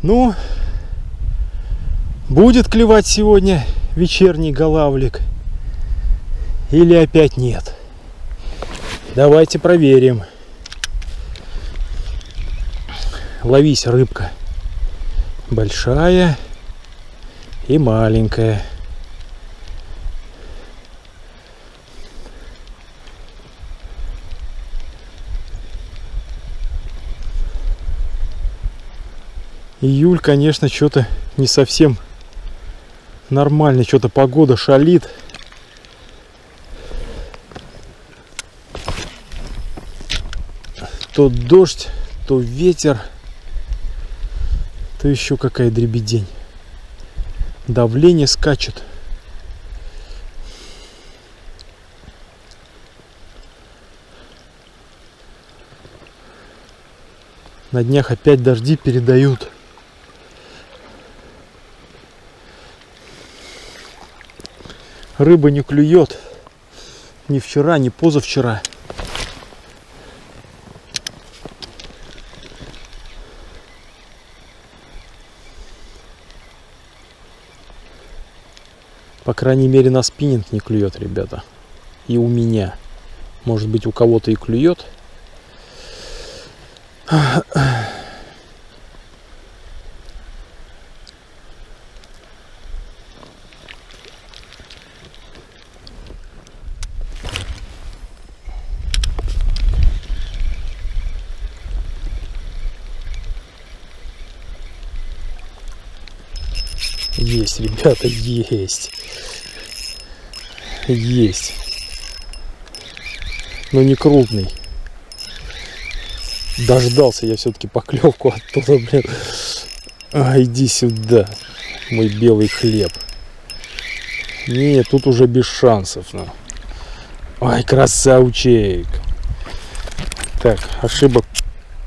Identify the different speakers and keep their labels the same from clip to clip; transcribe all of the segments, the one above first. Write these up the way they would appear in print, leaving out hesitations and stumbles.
Speaker 1: Ну, будет клевать сегодня вечерний голавлик или опять нет? Давайте проверим. Ловись, рыбка. Большая и маленькая. Июль, конечно, что-то не совсем нормально, что-то погода шалит. То дождь, то ветер, то еще какая дребедень. Давление скачет. На днях опять дожди передают. Рыба не клюет ни вчера, ни позавчера. По крайней мере, на спиннинг не клюет, ребята. И у меня. Может быть, у кого-то и клюет. Есть, ребята, есть. Есть. Но не крупный. Дождался я все-таки поклевку оттуда, блин. Иди сюда, мой белый хлеб. Нет, тут уже без шансов. Ну. Ай, красавчик. Так, ошибок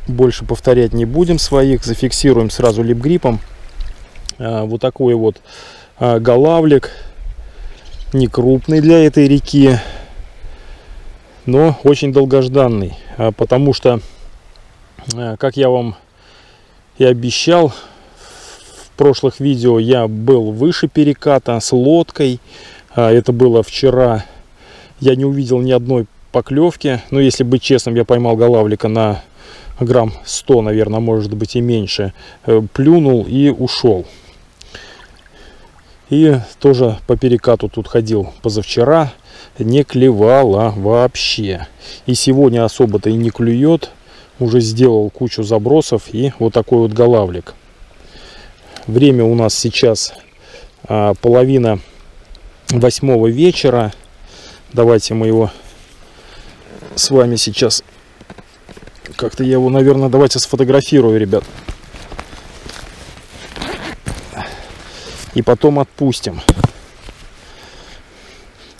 Speaker 1: больше повторять не будем своих. Зафиксируем сразу лип-гриппом. Вот такой вот голавлик. Не крупный для этой реки, но очень долгожданный. Потому что, как я вам и обещал, в прошлых видео я был выше переката с лодкой. Это было вчера. Я не увидел ни одной поклевки. Но если быть честным, я поймал голавлика на грамм 100, наверное, может быть и меньше. Плюнул и ушел. И тоже по перекату тут ходил позавчера. Не клевало вообще. И сегодня особо-то и не клюет. Уже сделал кучу забросов. И вот такой вот голавлик. Время у нас сейчас 7:30 вечера. Давайте мы его с вами сейчас... Как-то я его, наверное, давайте сфотографирую, ребят. И потом отпустим.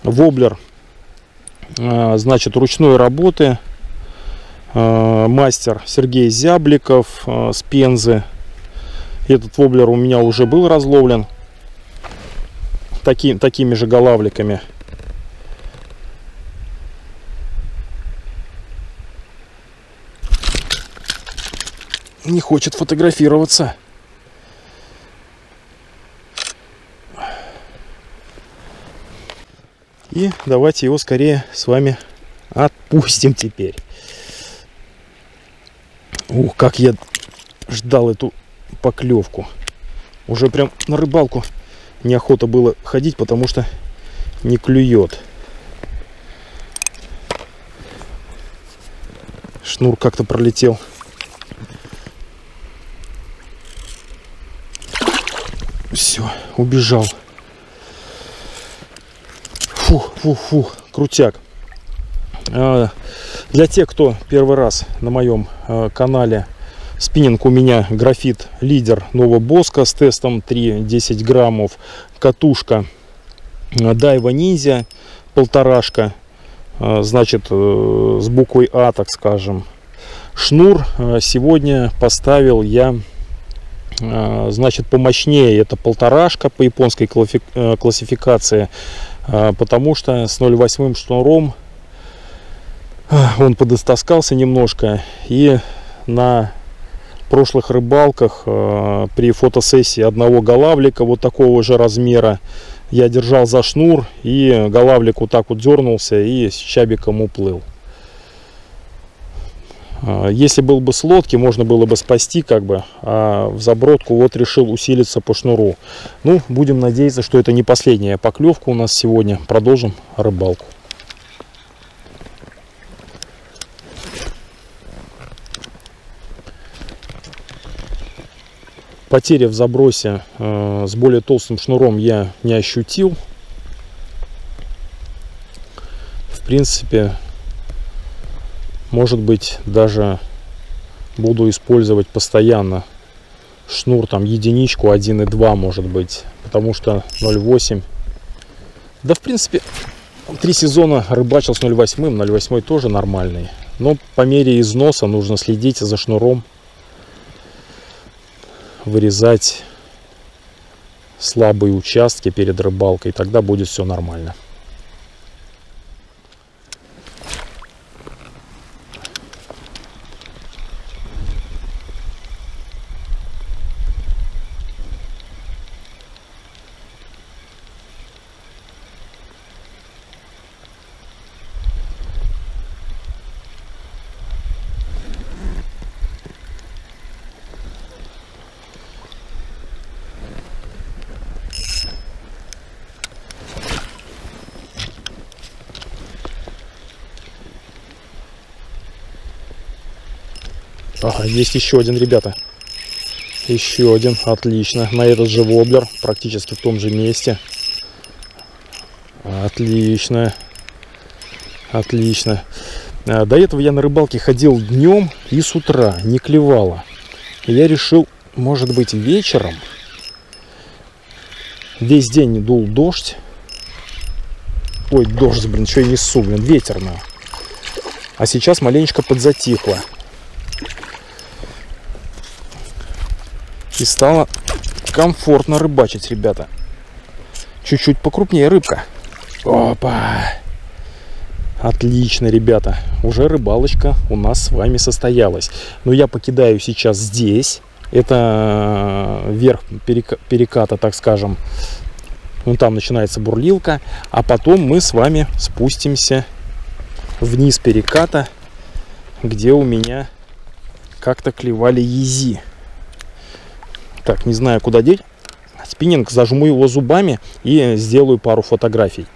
Speaker 1: Воблер, значит, ручной работы. Мастер Сергей Зябликов с Пензы. Этот воблер у меня уже был разловлен такими же голавликами. Не хочет фотографироваться. И давайте его скорее с вами отпустим теперь. Ух, как я ждал эту поклевку. Уже прям на рыбалку неохота было ходить, потому что не клюет. Шнур как-то пролетел. Все, убежал. Фу, крутяк. Для тех, кто первый раз на моем канале, спиннинг у меня графит лидер Nova Bosco с тестом 3-10 граммов. Катушка Daiwa Ninja 1,5, значит, с буквой А, так скажем. Шнур сегодня поставил я, значит, помощнее. Это 1,5 по японской классификации. Потому что с 0,8 шнуром он подостаскался немножко, и на прошлых рыбалках при фотосессии одного голавлика вот такого же размера я держал за шнур, и голавлик вот так вот дернулся и с чабиком уплыл. Если был бы с лодки, можно было бы спасти как бы, а в забродку вот решил усилиться по шнуру. Ну, будем надеяться, что это не последняя поклевка у нас сегодня. Продолжим рыбалку. Потери в забросе с более толстым шнуром я не ощутил. В принципе, может быть, даже буду использовать постоянно шнур там единичку 1,2, может быть, потому что 0,8. Да, в принципе, 3 сезона рыбачил с 0,8, 0,8 тоже нормальный. Но по мере износа нужно следить за шнуром, вырезать слабые участки перед рыбалкой, тогда будет все нормально. Ага, есть еще один, ребята. Еще один, отлично. На этот же воблер, практически в том же месте. Отлично. Отлично. До этого я на рыбалке ходил днем и с утра, не клевало. И я решил, может быть, вечером. Весь день дул дождь. Ой, дождь, блин, что я несу, блин, ветерно. А сейчас маленечко подзатихло. И стало комфортно рыбачить, ребята. Чуть-чуть покрупнее рыбка. Опа! Отлично, ребята. Уже рыбалочка у нас с вами состоялась. Но я покидаю сейчас здесь. Это верх переката, так скажем. Вон там начинается бурлилка. А потом мы с вами спустимся вниз переката, где у меня как-то клевали ези. Так, не знаю, куда деть спиннинг, зажму его зубами и сделаю пару фотографий.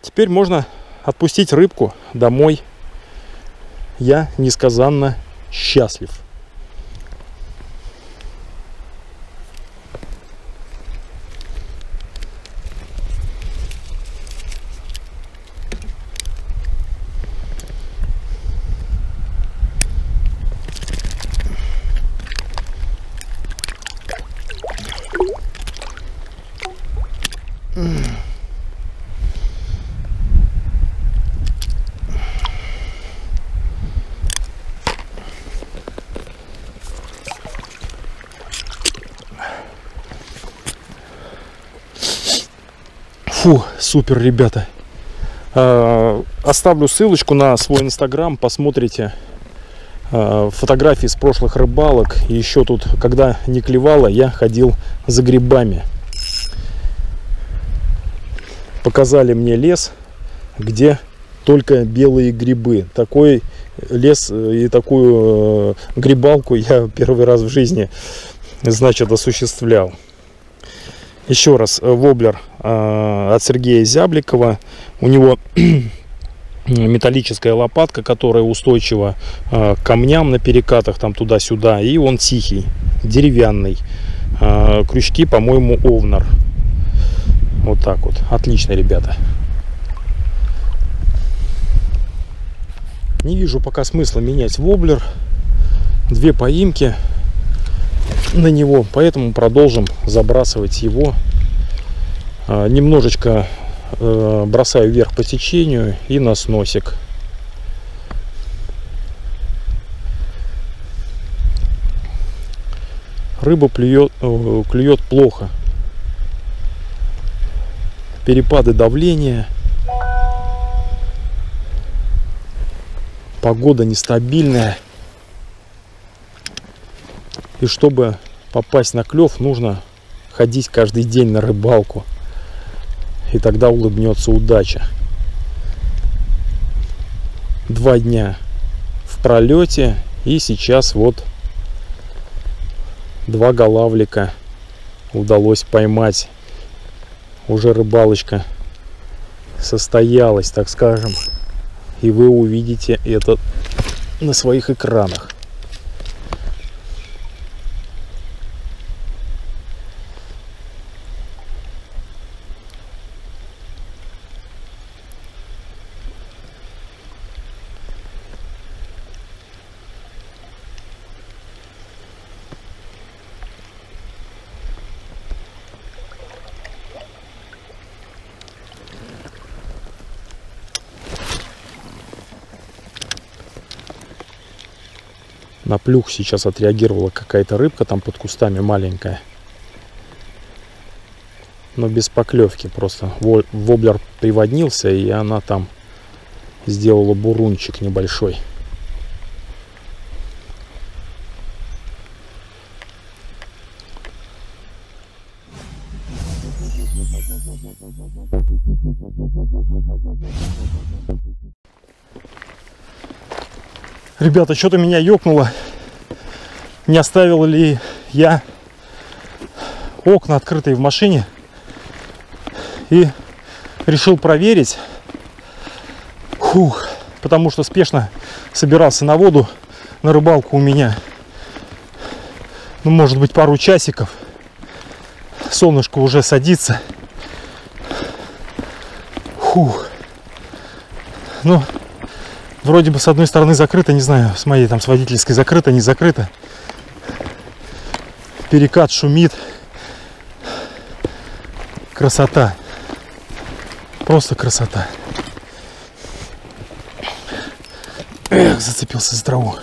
Speaker 1: Теперь можно отпустить рыбку домой. Я несказанно счастлив. Фу, супер, ребята. Оставлю ссылочку на свой инстаграм, посмотрите фотографии с прошлых рыбалок. И еще тут, когда не клевало, я ходил за грибами. Показали мне лес, где только белые грибы. Такой лес и такую грибалку я первый раз в жизни, значит, осуществлял. Еще раз, воблер от Сергея Зябликова. У него металлическая лопатка, которая устойчива к камням на перекатах, там туда-сюда. И он тихий, деревянный. Крючки, по-моему, Овнер. Вот так вот. Отлично, ребята. Не вижу пока смысла менять воблер. 2 поимки на него, поэтому продолжим забрасывать его. Немножечко бросаю вверх по течению и на сносик. Рыба клюет плохо. Перепады давления. Погода нестабильная. И чтобы попасть на клев, нужно ходить каждый день на рыбалку. И тогда улыбнется удача. 2 дня в пролете. И сейчас вот 2 голавлика удалось поймать. Уже рыбалочка состоялась, так скажем. И вы увидите это на своих экранах. На плюх сейчас отреагировала какая-то рыбка там под кустами маленькая. Но без поклевки. Просто воблер приводнился, и она там сделала бурунчик небольшой. Ребята, что-то меня ёкнуло. Не оставил ли я окна открытые в машине. И решил проверить. Потому что спешно собирался на воду, на рыбалку у меня. Ну, может быть, пару часиков. Солнышко уже садится. Ну, вроде бы с одной стороны закрыто, не знаю, с моей там, с водительской закрыто, не закрыто. Перекат шумит. Красота. Просто красота. Эх, зацепился за траву.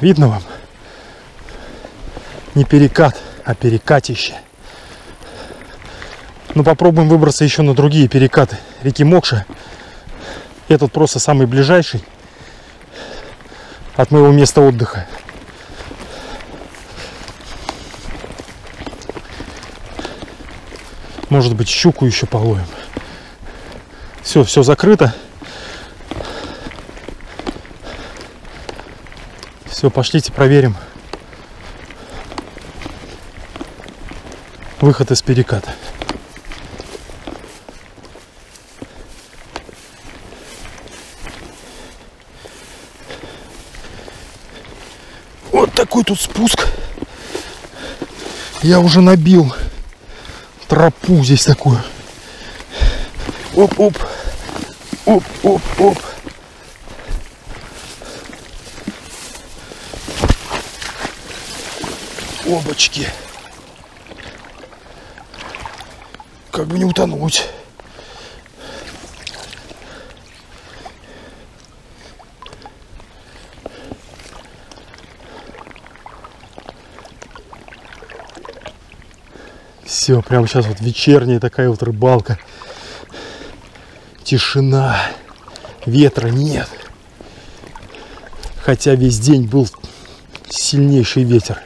Speaker 1: Видно вам? Не перекат, а перекатище. Ну, попробуем выбраться еще на другие перекаты реки Мокша. Этот просто самый ближайший от моего места отдыха. Может быть, щуку еще половим. Все закрыто. Все, пошлите проверим выход из переката. Вот такой тут спуск. Я уже набил тропу здесь такую. Оп-оп. Оп-оп-оп. Обочки. Как бы не утонуть. Все, прямо сейчас вот вечерняя такая вот рыбалка. Тишина. Ветра нет. Хотя весь день был сильнейший ветер.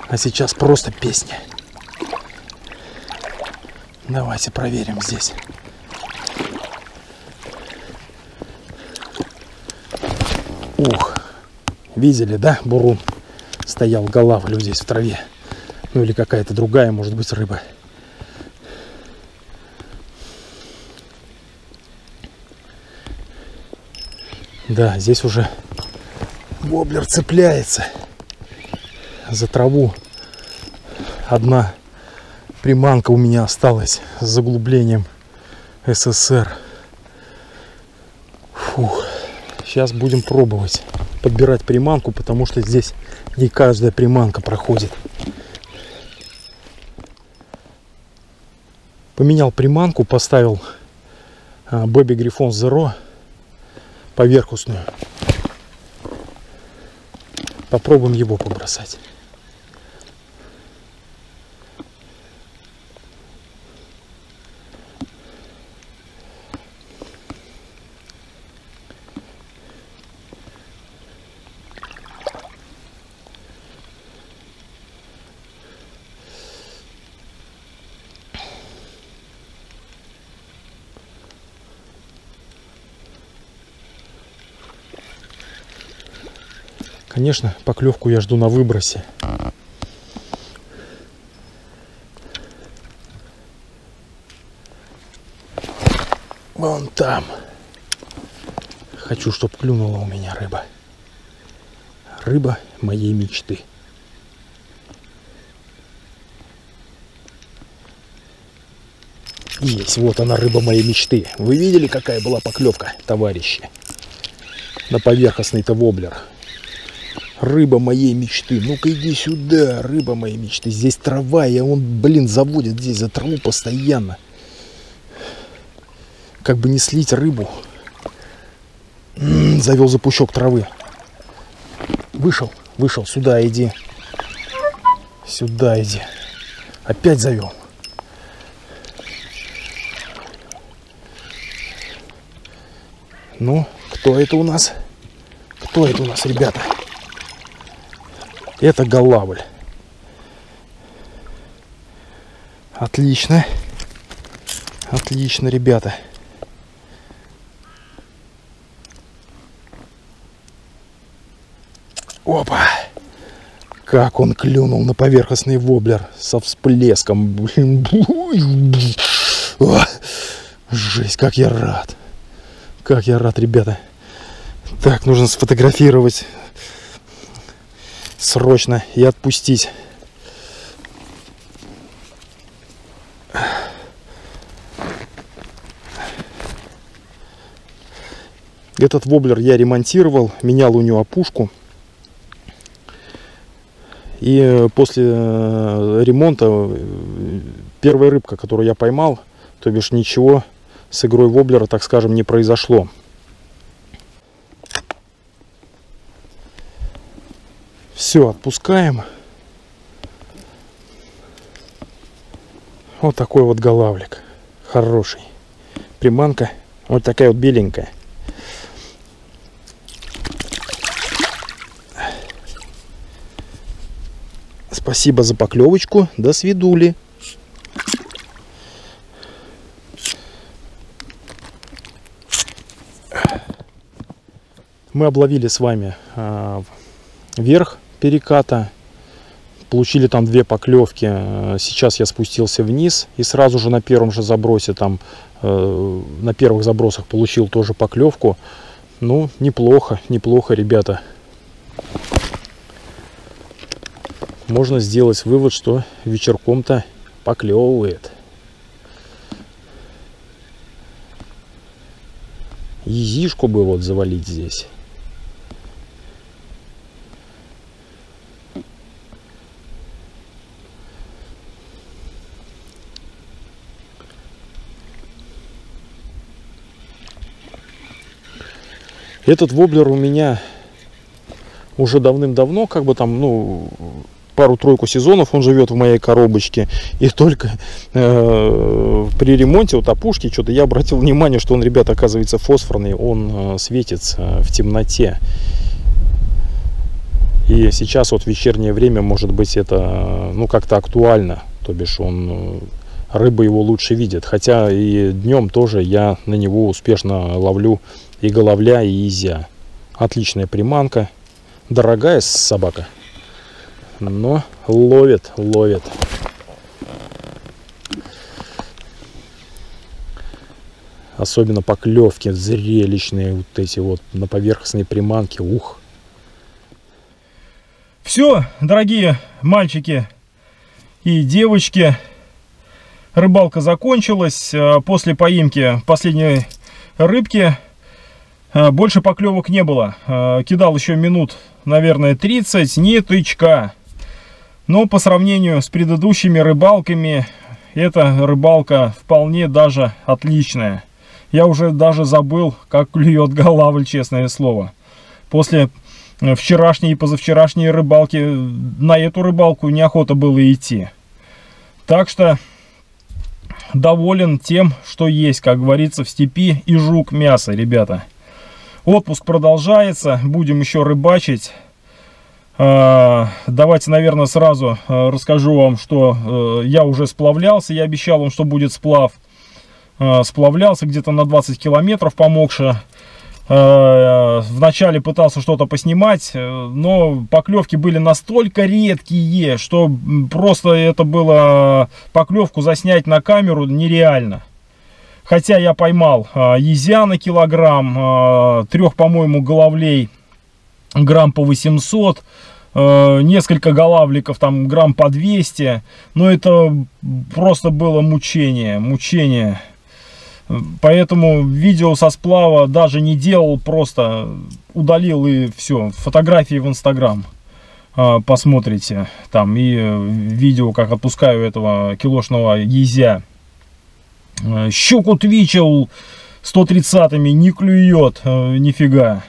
Speaker 1: А сейчас просто песня. Давайте проверим здесь. Ух. Видели, да? Бурун стоял, голавлю здесь в траве. Ну или какая-то другая, может быть, рыба. Да, здесь уже воблер цепляется за траву. Одна приманка у меня осталась с заглублением СССР. Фух. Сейчас будем пробовать подбирать приманку, потому что здесь не каждая приманка проходит. Поменял приманку, поставил Baby Griffon Zero поверхностную. Попробуем его побросать. Конечно, поклевку я жду на выбросе. Вон там. Хочу, чтобы клюнула у меня рыба. Рыба моей мечты. Есть, вот она, рыба моей мечты. Вы видели, какая была поклевка, товарищи? На поверхностный-то воблер. Рыба моей мечты. Ну-ка иди сюда, рыба моей мечты. Здесь трава, и он, блин, заводит здесь за траву постоянно. Как бы не слить рыбу. Завел запущок травы. Вышел, сюда иди. Сюда иди. Опять завел. Ну, кто это у нас? Кто это у нас, ребята? Это голавль. Отлично. Отлично, ребята. Опа! Как он клюнул на поверхностный воблер со всплеском. Блин. О, жесть, как я рад. Как я рад, ребята. Так, нужно сфотографировать срочно и отпустить. Этот воблер я ремонтировал, менял у него опушку. И после ремонта первая рыбка, которую я поймал, то бишь ничего с игрой воблера, так скажем, не произошло. Все, отпускаем. Вот такой вот голавлик. Хороший. Приманка вот такая вот беленькая. Спасибо за поклевочку. До свидули. Мы обловили с вами верх переката. Получили там 2 поклевки. Сейчас я спустился вниз и сразу же на первом же забросе, там на первых забросах получил тоже поклевку. Ну, неплохо, неплохо, ребята. Можно сделать вывод, что вечерком-то поклевывает. Язишку бы вот завалить здесь. Этот воблер у меня уже давным-давно, как бы там, ну, пару-тройку сезонов он живет в моей коробочке. И только при ремонте вот опушки что-то я обратил внимание, что он, ребята, оказывается фосфорный. Он светится в темноте. И сейчас вот в вечернее время, может быть, это, ну, как-то актуально. То бишь он, рыба его лучше видит. Хотя и днем тоже я на него успешно ловлю и головля, и изя. Отличная приманка. Дорогая собака. Но ловит, ловит. Особенно поклевки зрелищные, вот эти вот на поверхностной приманке. Ух.
Speaker 2: Все, дорогие мальчики и девочки, рыбалка закончилась. После поимки последней рыбки больше поклевок не было. Кидал еще минут, наверное, 30, ни тычка. Но по сравнению с предыдущими рыбалками, эта рыбалка вполне даже отличная. Я уже даже забыл, как клюет голавль, честное слово. После вчерашние и позавчерашние рыбалки, на эту рыбалку неохота было идти. Так что доволен тем, что есть, как говорится, в степи и жук мясо, ребята. Отпуск продолжается, будем еще рыбачить. Давайте, наверное, сразу расскажу вам, что я уже сплавлялся. Я обещал вам, что будет сплав. Сплавлялся где-то на 20 километров по Мокше. Вначале пытался что-то поснимать, но поклевки были настолько редкие, что просто это было поклевку заснять на камеру нереально. Хотя я поймал езя на килограмм, 3, по-моему, головлей грамм по 800, несколько голавликов там грамм по 200, но это просто было мучение. Поэтому видео со сплава даже не делал, просто удалил и все. Фотографии в Инстаграм посмотрите. Там и видео, как отпускаю этого килошного езя. Щуку твичил 130-ми, не клюет нифига.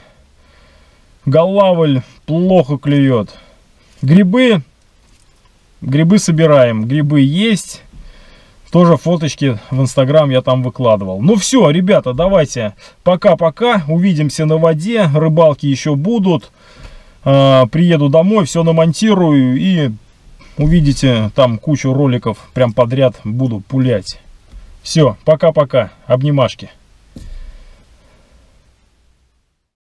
Speaker 2: Голавль плохо клюет. Грибы собираем, грибы есть. Тоже фоточки в Инстаграм я там выкладывал. Ну все, ребята, давайте пока-пока. Увидимся на воде. Рыбалки еще будут. Приеду домой, все намонтирую. И увидите там кучу роликов прям подряд буду пулять. Все, пока-пока. Обнимашки.